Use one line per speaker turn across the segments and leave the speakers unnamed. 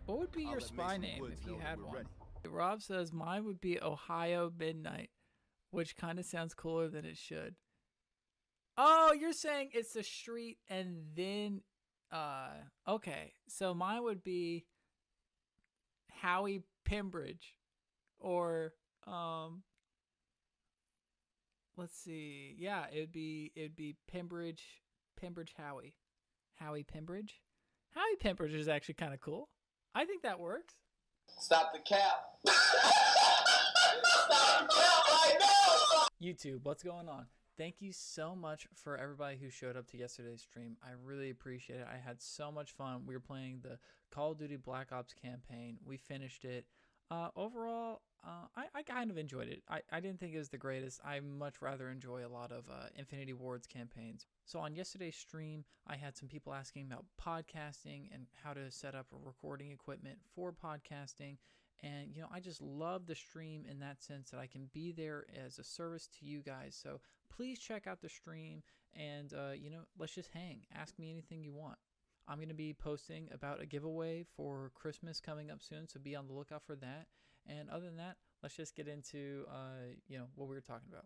What would be your spy name if you had one? Rob says mine would be Ohio Midnight, which kind of sounds cooler than it should. Oh, you're saying it's the street and then okay. So mine would be Howie Pembridge, or let's see. Yeah, it'd be Pembridge Howie. Howie Pembridge. Howie Pembridge is actually kind of cool. I think that works.
Stop the cap. Stop the cap right now.
YouTube, what's going on? Thank you so much for everybody who showed up to yesterday's stream. I really appreciate it. I had so much fun. We were playing the Call of Duty Black Ops campaign. We finished it. Overall, I kind of enjoyed it. I didn't think it was the greatest. I much rather enjoy a lot of Infinity Ward's campaigns. So on yesterday's stream, I had some people asking about podcasting and how to set up recording equipment for podcasting. And, you know, I just love the stream in that sense that I can be there as a service to you guys. So please check out the stream and, you know, let's just hang. Ask me anything you want. I'm going to be posting about a giveaway for Christmas coming up soon, so be on the lookout for that. And other than that, let's just get into, you know, what we were talking about.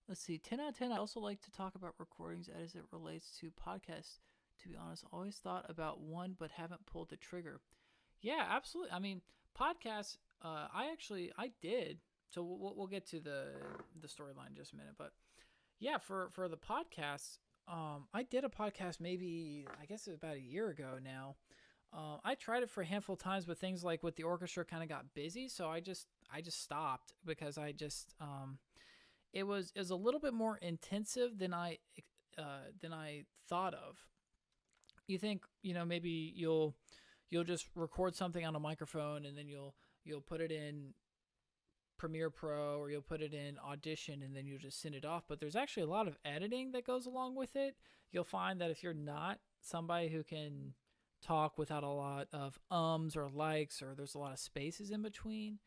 Let's see, 10 out of 10. I also like to talk about recordings as it relates to podcasts. To be honest, always thought about one, but haven't pulled the trigger. Yeah, absolutely. I mean, podcasts, I did. So we'll get to the storyline in just a minute. But yeah, for the podcasts, I did a podcast maybe, I guess it was about a year ago now. I tried it for a handful of times, but things like with the orchestra kind of got busy. So I just stopped because it was a little bit more intensive than I thought of. You think, you know, maybe you'll just record something on a microphone and then you'll put it in Premiere Pro or you'll put it in Audition and then you'll just send it off. But there's actually a lot of editing that goes along with it. You'll find that if you're not somebody who can talk without a lot of ums or likes, or there's a lot of spaces in between,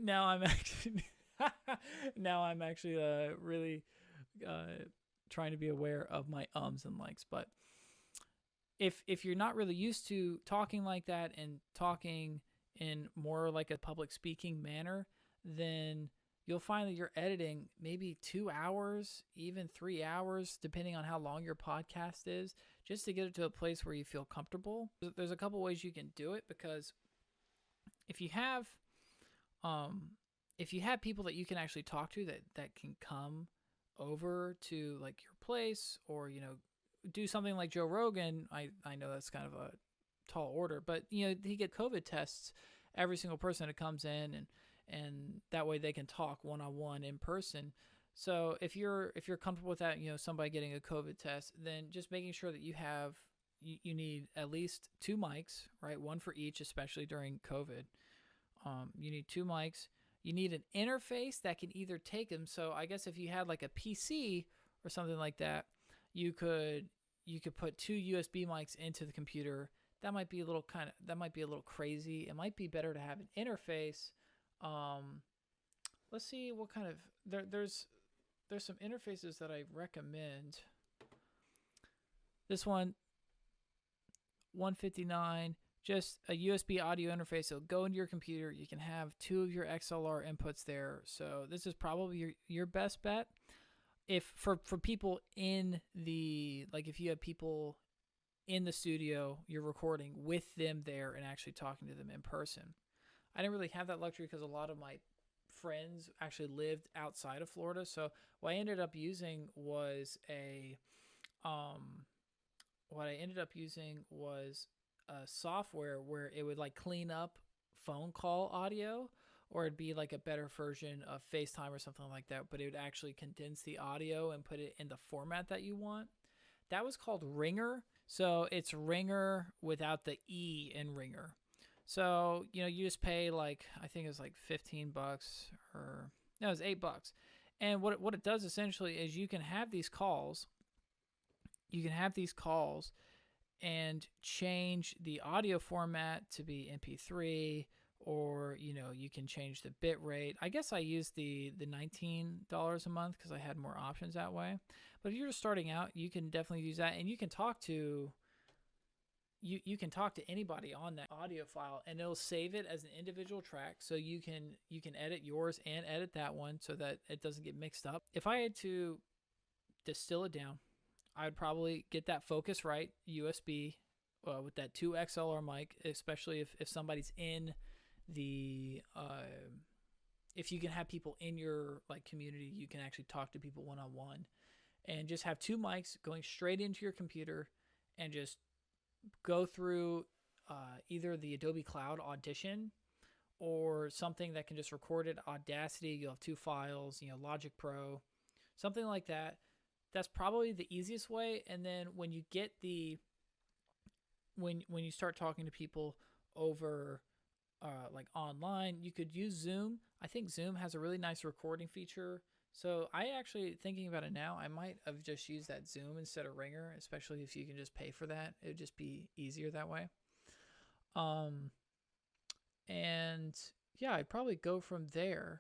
now I'm actually really trying to be aware of my ums and likes. But if you're not really used to talking like that and talking in more like a public speaking manner, then you'll find that you're editing maybe 2 hours, even 3 hours, depending on how long your podcast is, just to get it to a place where you feel comfortable. There's a couple ways you can do it, because if you have people that you can actually talk to that can come over to like your place, or, you know, do something like Joe Rogan. I know that's kind of a tall order, but, you know, he get COVID tests every single person that comes in, and that way they can talk one-on-one in person. So if you're comfortable with that, you know, somebody getting a COVID test, then just making sure that you need at least 2 mics, right? One for each, especially during COVID. You need 2 mics. You need an interface that can either take them. So I guess if you had like a PC or something like that, you could put 2 USB mics into the computer. That might be a little crazy. It might be better to have an interface. Let's see what kind of there's some interfaces that I recommend. This one, 159. Just a USB audio interface. It'll go into your computer. You can have 2 of your XLR inputs there. So this is probably your best bet. If for people in the, like, if you have people in the studio, you're recording with them there and actually talking to them in person. I didn't really have that luxury because a lot of my friends actually lived outside of Florida. So what I ended up using was a software where it would like clean up phone call audio, or it'd be like a better version of FaceTime or something like that, but it would actually condense the audio and put it in the format that you want. That was called Ringer. So it's Ringer without the E in Ringer. So, you know, you just pay like, I think it was like $15 or no, it was $8. And what it does essentially is you can have these calls and change the audio format to be MP3 or you can change the bit rate. I guess I used the $19 a month because I had more options that way. But if you're just starting out, you can definitely use that, and you can talk to anybody on that audio file, and it'll save it as an individual track, so you can edit yours and edit that one so that it doesn't get mixed up. If I had to distill it down, I would probably get that Focusrite USB with that 2 XLR mic, especially if somebody's in the if you can have people in your community, you can actually talk to people one-on-one, and just have 2 mics going straight into your computer and just go through either the Adobe Cloud Audition or something that can just record it. Audacity, you'll have 2 files, Logic Pro, something like that. That's probably the easiest way. And then when you get when you start talking to people over online, you could use Zoom. I think Zoom has a really nice recording feature. So I actually, thinking about it now, I might have just used that Zoom instead of Ringer, especially if you can just pay for that. It would just be easier that way. And yeah, I'd probably go from there.